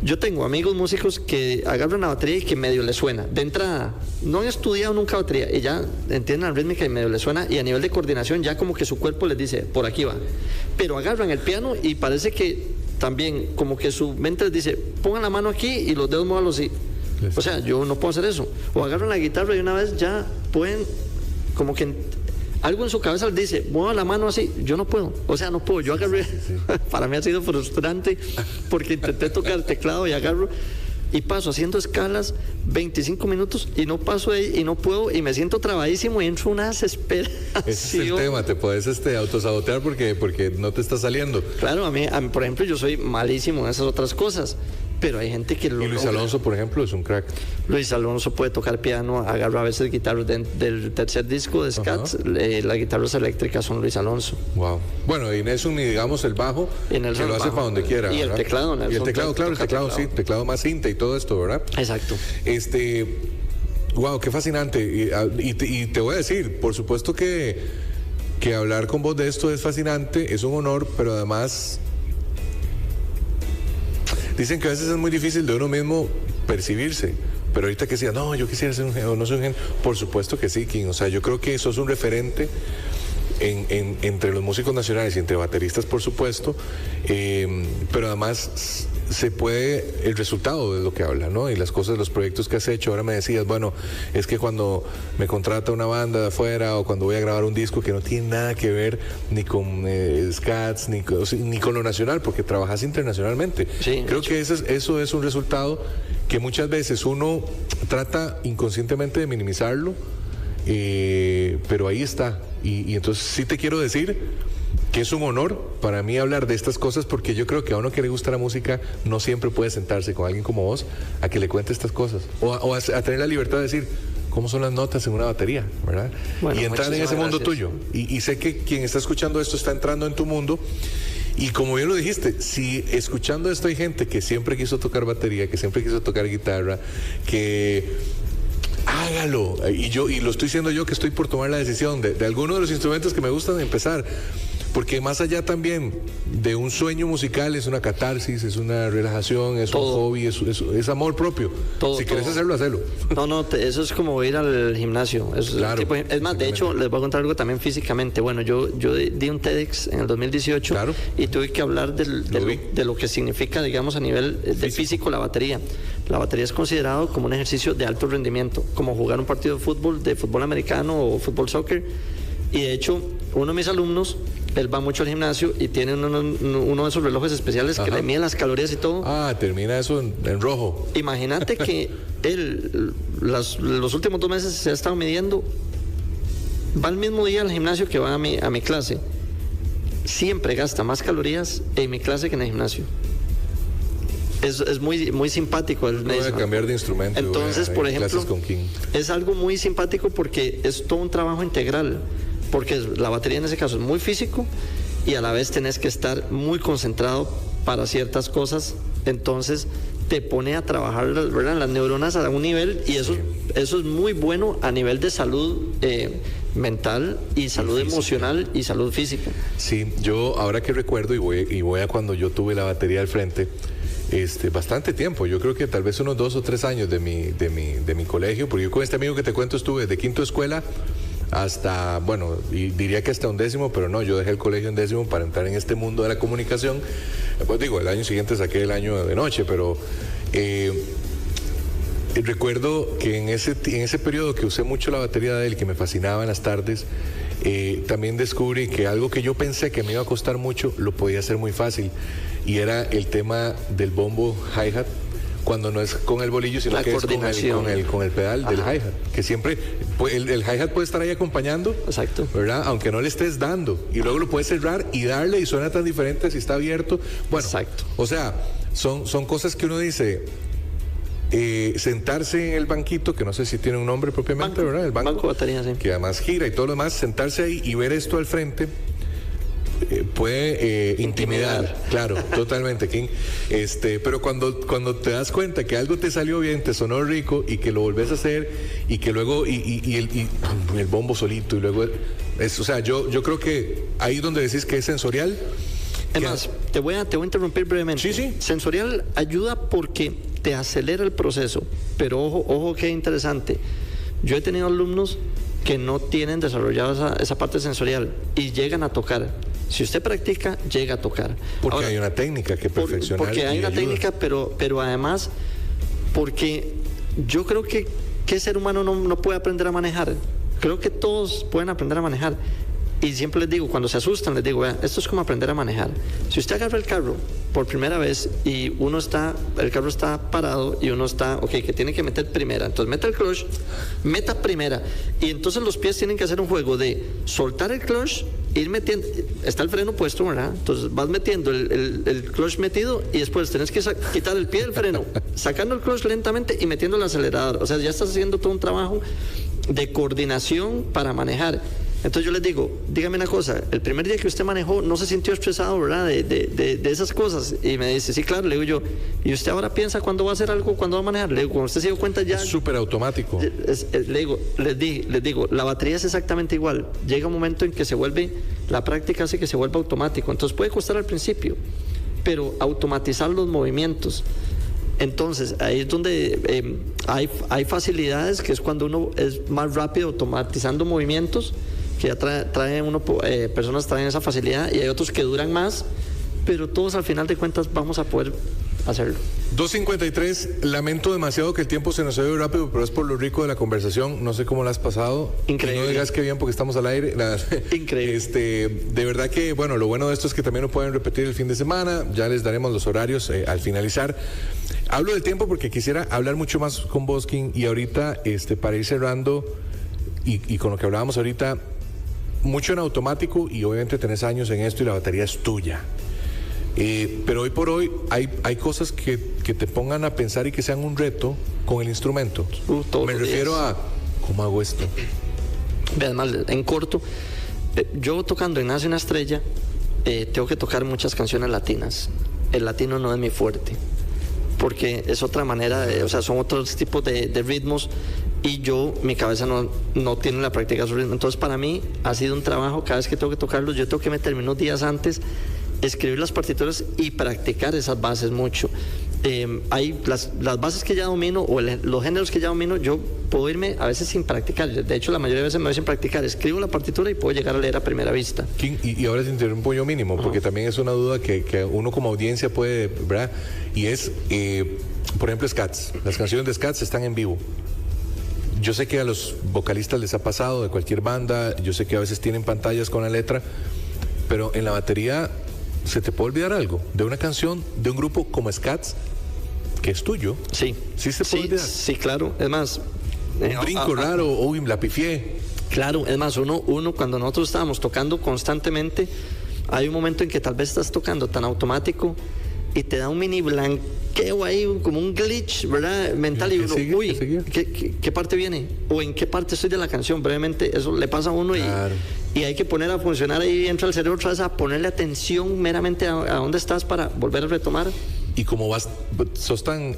yo tengo amigos músicos que agarran la batería y que medio les suena. De entrada, no han estudiado nunca batería y ya entienden la rítmica y medio les suena. Y a nivel de coordinación, ya como que su cuerpo les dice, por aquí va. Pero agarran el piano y parece que también, como que su mente les dice, pongan la mano aquí y los dedos muévanlos así. O sea, yo no puedo hacer eso. O agarran la guitarra y una vez ya pueden, como que algo en su cabeza les dice, mueva la mano así. Yo no puedo. O sea, no puedo. Yo agarré. Para mí ha sido frustrante porque intenté tocar el teclado y agarro y paso haciendo escalas 25 minutos y no paso ahí y no puedo y me siento trabadísimo y entro una desesperación. Ese es el tema, te puedes autosabotear porque no te está saliendo. Claro, a mí, por ejemplo, yo soy malísimo en esas otras cosas. Pero hay gente que lo Y Luis logra. Alonso, por ejemplo, es un crack. Luis Alonso puede tocar piano, agarra a veces guitarras del tercer disco de Scats. Las guitarras eléctricas son Luis Alonso. Wow. Bueno, y Nelson, ni digamos el bajo, Y Nelson que lo el hace bajo. para donde quiera. Y el ¿verdad? teclado, Y el Nelson, teclado, claro, el toca teclado, sí, teclado más cinta y todo esto, ¿verdad? Exacto. Wow, qué fascinante. Y te voy a decir, por supuesto que hablar con vos de esto es fascinante, es un honor, pero además dicen que a veces es muy difícil de uno mismo percibirse. Pero ahorita que decía, no, yo quisiera ser un genio, no soy un genio. Por supuesto que sí, King. O sea, yo creo que sos un referente entre los músicos nacionales y entre bateristas, por supuesto. Pero además se puede, el resultado de lo que habla, ¿no? Y las cosas, los proyectos que has hecho. Ahora me decías, bueno, es que cuando me contrata una banda de afuera o cuando voy a grabar un disco que no tiene nada que ver ni con Scats, ni con lo nacional, porque trabajas internacionalmente. Sí, creo que eso es un resultado que muchas veces uno trata inconscientemente de minimizarlo, pero ahí está. Y entonces sí te quiero decir que es un honor para mí hablar de estas cosas, porque yo creo que a uno que le gusta la música no siempre puede sentarse con alguien como vos a que le cuente estas cosas o a tener la libertad de decir cómo son las notas en una batería, ¿verdad? Bueno, y entrar en ese mundo tuyo. Y sé que quien está escuchando esto está entrando en tu mundo. Y como bien lo dijiste, si escuchando esto hay gente que siempre quiso tocar batería, que siempre quiso tocar guitarra, que hágalo. Y lo estoy diciendo yo, que estoy por tomar la decisión de alguno de los instrumentos que me gustan empezar. Porque más allá también de un sueño musical, es una catarsis, es una relajación, es Todo. un hobby, es amor propio. Todo, si quieres todo. hacerlo, hazlo. No, eso es como ir al gimnasio. Claro, Es más, de hecho, les voy a contar algo también físicamente. Bueno, yo di un TEDx en el 2018 Claro. y tuve que hablar de lo que significa, digamos, a nivel de físico la batería. La batería es considerado como un ejercicio de alto rendimiento, como jugar un partido de fútbol americano o fútbol soccer. Y de hecho, uno de mis alumnos, él va mucho al gimnasio y tiene uno de esos relojes especiales que le miden las calorías y todo. Termina eso en rojo. Imagínate que él los últimos 2 meses se ha estado midiendo, va el mismo día al gimnasio que va a mi clase. Siempre gasta más calorías en mi clase que en el gimnasio. Es muy, muy simpático. No voy a cambiar de instrumento. Entonces, por ejemplo, clases con King. es algo muy simpático porque es todo un trabajo integral. Porque la batería en ese caso es muy físico y a la vez tenés que estar muy concentrado para ciertas cosas. Entonces te pone a trabajar, ¿verdad?, las neuronas a un nivel y eso es muy bueno a nivel de salud mental y salud emocional y salud física. Sí, yo ahora que recuerdo y voy a cuando yo tuve la batería al frente, bastante tiempo, yo creo que tal vez unos 2 o 3 años de mi colegio, porque yo con este amigo que te cuento estuve de quinto de escuela hasta, bueno, y diría que hasta 11º, pero no, yo dejé el colegio en 10º para entrar en este mundo de la comunicación. Pues digo, el año siguiente saqué el año de noche, pero recuerdo que en ese periodo que usé mucho la batería de él, que me fascinaba en las tardes, también descubrí que algo que yo pensé que me iba a costar mucho, lo podía hacer muy fácil, y era el tema del bombo hi-hat, cuando no es con el bolillo, sino que es con el pedal del hi-hat, que siempre, el hi-hat puede estar ahí acompañando, exacto, ¿verdad? Aunque no le estés dando, y luego lo puedes cerrar y darle, y suena tan diferente si está abierto. Bueno, exacto. O sea, son cosas que uno dice, sentarse en el banquito, que no sé si tiene un nombre propiamente, ¿verdad? El banco batería, sí. Que además gira y todo lo demás, sentarse ahí y ver esto al frente, puede intimidar, claro, totalmente, King. Pero cuando te das cuenta que algo te salió bien, te sonó rico y que lo volvés a hacer y que luego y el bombo solito y luego o sea, yo creo que ahí donde decís que es sensorial, Es más, te voy a interrumpir brevemente. Sí, sí. Sensorial ayuda porque te acelera el proceso, pero ojo que interesante. Yo he tenido alumnos que no tienen desarrollado esa parte sensorial y llegan a tocar. Si usted practica, llega a tocar. Porque ahora, hay una técnica que perfeccionar. Porque hay una técnica, pero además, porque yo creo que ¿qué ser humano no puede aprender a manejar? Creo que todos pueden aprender a manejar. Y siempre les digo, cuando se asustan, les digo, vea, esto es como aprender a manejar. Si usted agarra el carro por primera vez y el carro está parado y uno está, ok, que tiene que meter primera, entonces meta el clutch, meta primera, y entonces los pies tienen que hacer un juego de soltar el clutch, ir metiendo, está el freno puesto, ¿verdad? Entonces vas metiendo el clutch metido y después tenés que quitar el pie del freno, sacando el clutch lentamente y metiendo el acelerador. O sea, ya estás haciendo todo un trabajo de coordinación para manejar. Entonces yo les digo, dígame una cosa, el primer día que usted manejó no se sintió estresado, ¿verdad? De esas cosas. Y me dice, sí, claro. Le digo yo, ¿y usted ahora piensa cuándo va a hacer algo, cuándo va a manejar? Le digo, cuando usted se dio cuenta ya... Es súper automático. Les digo, la batería es exactamente igual. Llega un momento en que la práctica hace que se vuelva automático. Entonces puede costar al principio, pero automatizar los movimientos. Entonces, ahí es donde hay facilidades, que es cuando uno es más rápido automatizando movimientos, que ya personas traen esa facilidad, y hay otros que duran más, pero todos al final de cuentas vamos a poder hacerlo. 2:53, lamento demasiado que el tiempo se nos ha ido rápido, pero es por lo rico de la conversación. No sé cómo la has pasado. Increíble. Y no digas que bien porque estamos al aire. Increíble. De verdad que, bueno, lo bueno de esto es que también lo pueden repetir el fin de semana. Ya les daremos los horarios al finalizar. Hablo del tiempo porque quisiera hablar mucho más con vos, King, y ahorita, para ir cerrando, y con lo que hablábamos ahorita, mucho en automático, y obviamente tenés años en esto y la batería es tuya. Pero hoy por hoy hay cosas que te pongan a pensar y que sean un reto con el instrumento. Me refiero a, ¿cómo hago esto? Además, en corto, yo tocando en Nace una Estrella, tengo que tocar muchas canciones latinas. El latino no es mi fuerte, porque es otra manera, o sea, son otros tipos de ritmos, y mi cabeza no tiene la práctica de esos ritmos. Entonces, para mí ha sido un trabajo. Cada vez que tengo que tocarlos, yo tengo que meterme unos días antes, escribir las partituras y practicar esas bases mucho. Hay las bases que ya domino, o los géneros que ya domino, yo puedo irme a veces sin practicar. De hecho, la mayoría de veces me voy sin practicar. Escribo la partitura y puedo llegar a leer a primera vista. King, y ahora te interrumpo yo mínimo, porque también es una duda que uno como audiencia puede, ¿verdad? Y es, por ejemplo, Scats. Las canciones de Scats están en vivo. Yo sé que a los vocalistas les ha pasado, de cualquier banda, yo sé que a veces tienen pantallas con la letra, pero en la batería se te puede olvidar algo de una canción de un grupo como Scats, que es tuyo. Sí. ¿Sí se puede olvidar? Sí, claro. Es más, un brinco raro, uy, la pifié. Claro, es más, uno cuando nosotros estábamos tocando constantemente, hay un momento en que tal vez estás tocando tan automático y te da un mini blanqueo ahí, como un glitch, ¿verdad? Mental, y uno, uy, ¿qué parte viene? ¿O en qué parte estoy de la canción? Brevemente, eso le pasa a uno. Claro. Y hay que poner a funcionar, ahí entra el cerebro otra vez a ponerle atención meramente a dónde estás para volver a retomar. Y como sos tan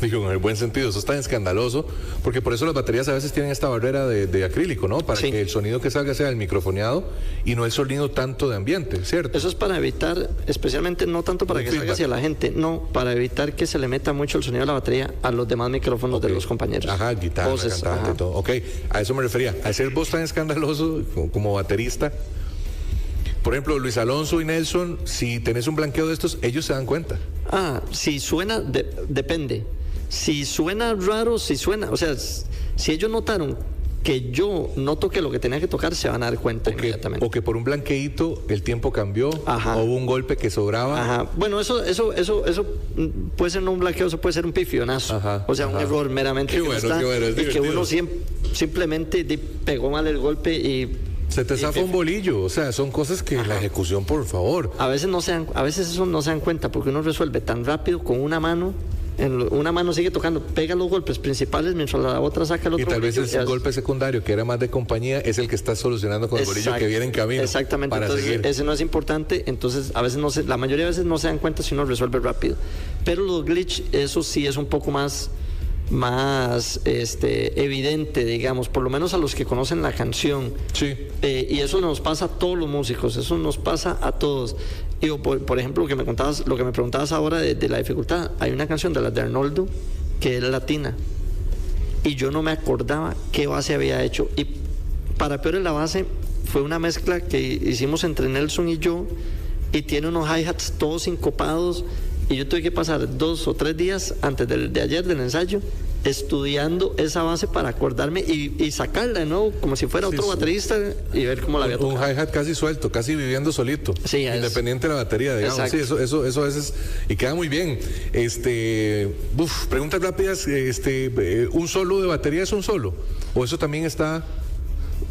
digo, en el buen sentido, sos tan escandaloso, porque por eso las baterías a veces tienen esta barrera de acrílico, ¿no? Para que el sonido que salga sea el microfoneado y no el sonido tanto de ambiente, ¿cierto? Eso es para evitar, especialmente no tanto para que salga hacia la gente, no, para evitar que se le meta mucho el sonido de la batería a los demás micrófonos de los compañeros. Ajá, guitarra, voces, cantante, todo. Ok, a eso me refería. Al ser vos tan escandaloso como baterista, por ejemplo, Luis Alonso y Nelson, si tenés un blanqueo de estos, ellos se dan cuenta. Si suena, depende. Si suena raro, o sea, si ellos notaron que yo no toqué lo que tenía que tocar, se van a dar cuenta inmediatamente. O que por un blanqueíto el tiempo cambió, o hubo un golpe que sobraba. Bueno, eso puede ser no un blanqueo, eso puede ser un pifionazo. O sea, un error meramente. Qué bueno, y que uno simplemente pegó mal el golpe y... Se te zafa un bolillo, o sea, son cosas que la ejecución, por favor. A veces eso no se dan cuenta, porque uno resuelve tan rápido con una mano. Una mano sigue tocando, pega los golpes principales mientras la otra saca el otro. Y tal vez ese golpe secundario, que era más de compañía, es el que está solucionando con el bolillo que viene en camino. Exactamente, entonces ese no es importante. Entonces a veces la mayoría de veces no se dan cuenta si uno resuelve rápido. Pero los glitch, eso sí es un poco más más evidente, digamos, por lo menos a los que conocen la canción. Sí. Y eso nos pasa a todos los músicos, eso nos pasa a todos. Digo, por ejemplo, lo que me preguntabas ahora de la dificultad, hay una canción de la de Arnoldo que es latina y yo no me acordaba qué base había hecho, y para peor la base fue una mezcla que hicimos entre Nelson y yo, y tiene unos hi-hats todos sincopados, y yo tuve que pasar 2 o 3 días antes de ayer del ensayo estudiando esa base para acordarme y sacarla de nuevo como si fuera otro baterista y ver cómo la había tocado. Un hi-hat casi suelto, casi viviendo solito, sí, independiente de la batería, digamos. Exacto. Sí, eso a veces, y queda muy bien. Preguntas rápidas, ¿un solo de batería es un solo? ¿O eso también está...?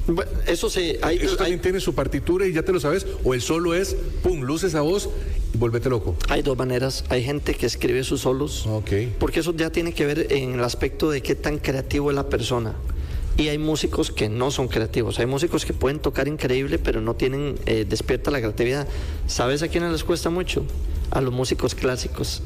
Bueno, eso sí, ¿Eso también tiene su partitura y ya te lo sabes? ¿O el solo es, pum, luces a voz y volvete loco? Hay 2 maneras. Hay gente que escribe sus solos, porque eso ya tiene que ver en el aspecto de qué tan creativo es la persona. Y hay músicos que no son creativos. Hay músicos que pueden tocar increíble, pero no tienen despierta la creatividad. ¿Sabes a quiénes les cuesta mucho? A los músicos clásicos.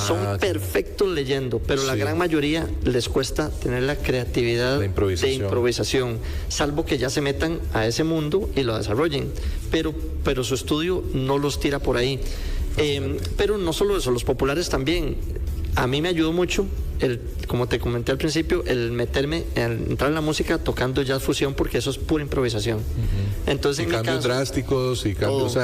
Son perfectos leyendo, pero la gran mayoría les cuesta tener la creatividad de improvisación, salvo que ya se metan a ese mundo y lo desarrollen, pero su estudio no los tira por ahí. Pero no solo eso, los populares también. A mí me ayudó mucho, como te comenté al principio, el entrar en la música tocando jazz fusión, porque eso es pura improvisación. Entonces, y cambios drásticos, y cambios,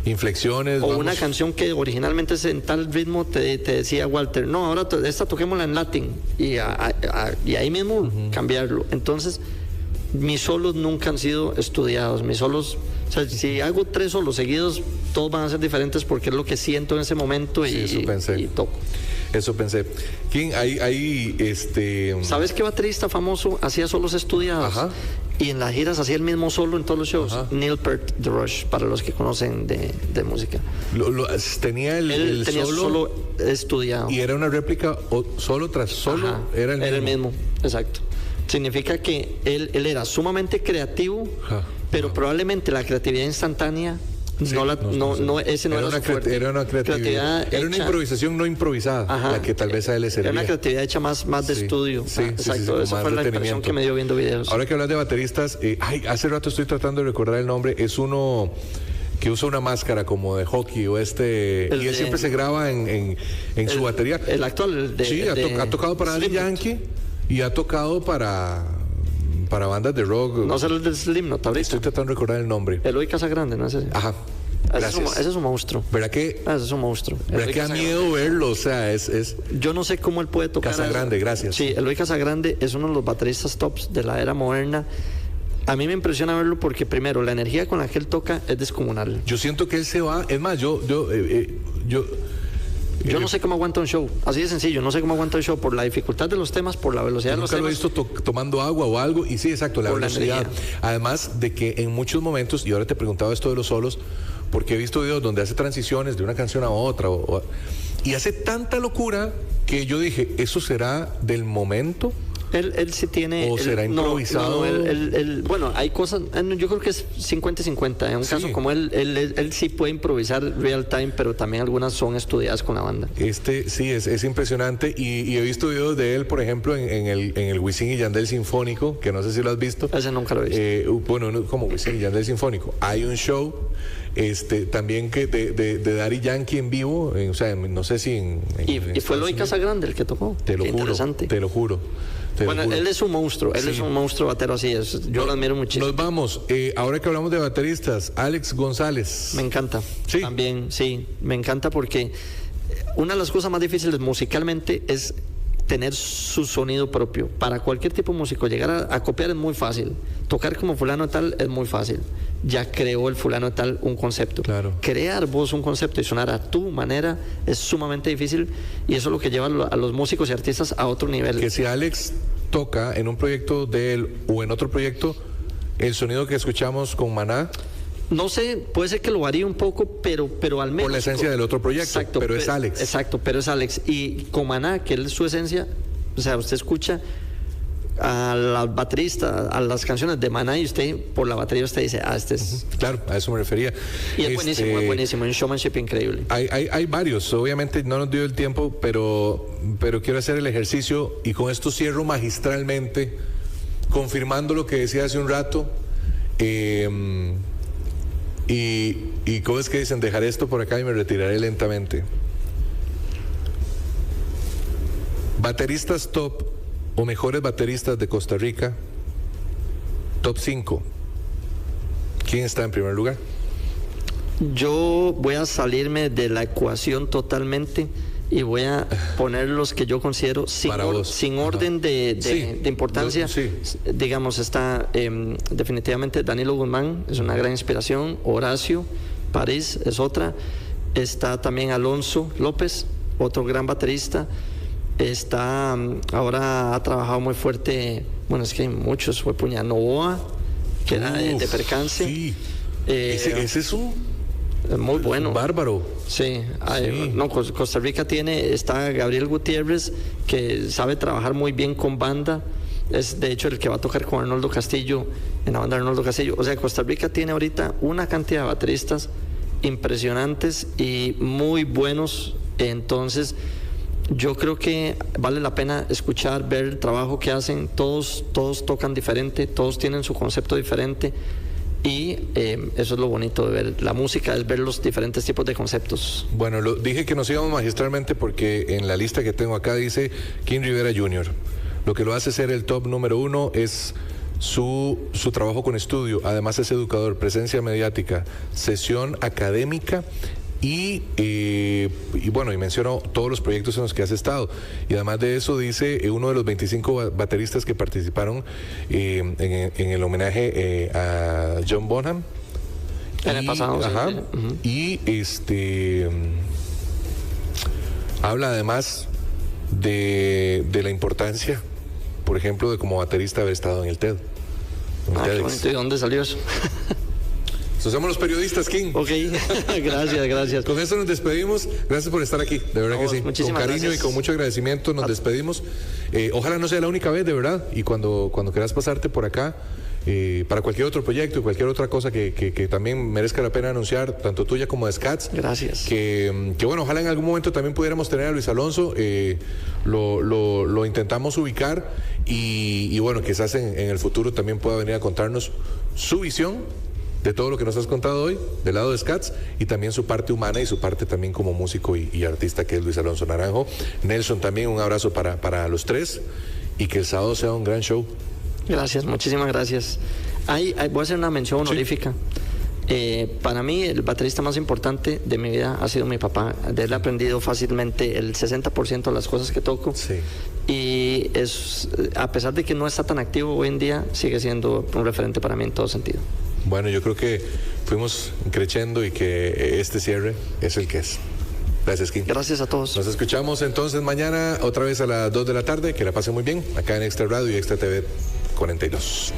inflexiones. O una canción que originalmente es en tal ritmo, te decía Walter, no, ahora esta toquémosla en latín, y ahí mismo cambiarlo. Entonces, mis solos nunca han sido estudiados. Mis solos, o sea, si hago 3 solos seguidos, todos van a ser diferentes porque es lo que siento en ese momento y toco. Eso pensé. ¿Quién hay ¿Sabes qué baterista famoso hacía solos estudiados? Ajá. Y en las giras hacía el mismo solo en todos los shows. Ajá. Neil Peart de Rush, para los que conocen de música. Tenía Él tenía solo estudiado. ¿Y era una réplica o solo tras solo? Ajá. Era el mismo, exacto. Significa que él era sumamente creativo, pero probablemente la creatividad instantánea ese no era su fuerte. Era una creatividad. Era una improvisación no improvisada, la que tal vez a él le servía. Era una creatividad hecha más de estudio. Exacto, esa fue la impresión que me dio viendo videos. Ahora que hablas de bateristas, hace rato estoy tratando de recordar el nombre. Es uno que usa una máscara como de hockey y él siempre se graba en su batería. El actual, ha tocado para Daddy Yankee y ha tocado para bandas de rock. No sé el del Slipknot ahorita. Estoy tratando de recordar el nombre. Eloy Casagrande, ¿no es ese? Ajá. Ese es un monstruo. ¿Verdad que? Ese es un monstruo. ¿Verdad que da miedo verlo? O sea, es... Yo no sé cómo él puede tocar. Casagrande, gracias. Sí, Eloy Casagrande es uno de los bateristas tops de la era moderna. A mí me impresiona verlo porque, primero, la energía con la que él toca es descomunal. Yo siento que él se va... Es más, yo no sé cómo aguanta un show, así de sencillo, no sé cómo aguanta un show por la dificultad de los temas, por la velocidad de los temas. Nunca lo he visto tomando agua o algo, y sí, exacto, la velocidad. Además de que en muchos momentos, y ahora te preguntaba esto de los solos, porque he visto videos donde hace transiciones de una canción a otra, y hace tanta locura que yo dije, ¿eso será del momento? Él sí tiene... ¿O será improvisado? Bueno, hay cosas... yo creo que es 50-50. En un caso como él sí puede improvisar real time, pero también algunas son estudiadas con la banda. Sí, es impresionante. Y he visto videos de él, por ejemplo, en el Wisin y Yandel Sinfónico, que no sé si lo has visto. Ese nunca lo he visto. Bueno, como Wisin y Yandel Sinfónico. Hay un show también que de Daddy Yankee en vivo, o sea, no sé si y fue Eloy Casagrande el que tocó. Te lo juro. Bueno, él es un monstruo, es un monstruo batero, así es. Yo lo admiro muchísimo. Nos vamos. Ahora que hablamos de bateristas, Alex González. Me encanta. ¿Sí? También, sí. Me encanta porque una de las cosas más difíciles musicalmente es tener su sonido propio. Para cualquier tipo de músico, llegar a copiar es muy fácil. Tocar como fulano tal es muy fácil. Ya creó el fulano tal un concepto. Claro. Crear vos un concepto y sonar a tu manera es sumamente difícil, y eso es lo que lleva a los músicos y artistas a otro nivel. Que si Alex toca en un proyecto de él o en otro proyecto, el sonido que escuchamos con Maná, no sé, puede ser que lo varíe un poco, pero al menos... Por la esencia del otro proyecto, exacto, pero es Alex. Exacto, pero es Alex. Y con Maná, que es su esencia, o sea, usted escucha a la baterista, a las canciones de Maná, y usted por la batería usted dice, este es... Claro, a eso me refería. Y es buenísimo, un showmanship increíble. Hay varios, obviamente no nos dio el tiempo, pero quiero hacer el ejercicio y con esto cierro magistralmente, confirmando lo que decía hace un rato. Y cómo es que dicen, dejaré esto por acá y me retiraré lentamente. Bateristas top o mejores bateristas de Costa Rica, top 5. ¿Quién está en primer lugar? Yo voy a salirme de la ecuación totalmente y voy a poner los que yo considero sin orden de importancia. Sí. Digamos, está definitivamente Danilo Guzmán, es una gran inspiración. Horacio París es otra. Está también Alonso López, otro gran baterista. Está, ahora ha trabajado muy fuerte, bueno, es que hay muchos, fue Novoa, que era de Percance. Sí. Ese es un... Muy bueno. Bárbaro. Sí. No, Costa Rica está Gabriel Gutiérrez, que sabe trabajar muy bien con banda. Es de hecho el que va a tocar con Arnoldo Castillo, en la banda de Arnoldo Castillo. O sea, Costa Rica tiene ahorita una cantidad de bateristas impresionantes y muy buenos. Entonces, yo creo que vale la pena escuchar, ver el trabajo que hacen. Todos tocan diferente, todos tienen su concepto diferente. Y eso es lo bonito de ver la música, es ver los diferentes tipos de conceptos. Bueno, dije que nos íbamos magistralmente porque en la lista que tengo acá dice King Rivera Jr. Lo que lo hace ser el top número 1 es su trabajo con estudio. Además es educador, presencia mediática, sesión académica y bueno, y menciono todos los proyectos en los que has estado. Y además de eso dice uno de los 25 bateristas que participaron en el homenaje a John Bonham. En el pasado. Ajá. Sí. Y habla además de la importancia, por ejemplo, de como baterista haber estado en el TED. Qué bonito. ¿Y dónde salió eso? Somos los periodistas, King. Ok, gracias. Con eso nos despedimos. Gracias por estar aquí, de verdad que sí. Con cariño gracias. Y con mucho agradecimiento nos despedimos. Ojalá no sea la única vez, de verdad. Y cuando quieras pasarte por acá, para cualquier otro proyecto y cualquier otra cosa que también merezca la pena anunciar, tanto tuya como de Scats. Gracias. Que bueno, ojalá en algún momento también pudiéramos tener a Luis Alonso. Lo intentamos ubicar y bueno, quizás en el futuro también pueda venir a contarnos su visión de todo lo que nos has contado hoy, del lado de Scats, y también su parte humana y su parte también como músico y artista, que es Luis Alonso Naranjo. Nelson, también un abrazo para los tres, y que el sábado sea un gran show. Gracias, muchísimas gracias. Voy a hacer una mención honorífica. Para mí, el baterista más importante de mi vida ha sido mi papá. De él he aprendido fácilmente el 60% de las cosas que toco. Sí. Y a pesar de que no está tan activo hoy en día, sigue siendo un referente para mí en todo sentido. Bueno, yo creo que fuimos creciendo y que este cierre es el que es. Gracias, King. Gracias a todos. Nos escuchamos entonces mañana otra vez a las 2 de la tarde. Que la pasen muy bien acá en Extra Radio y Extra TV 42.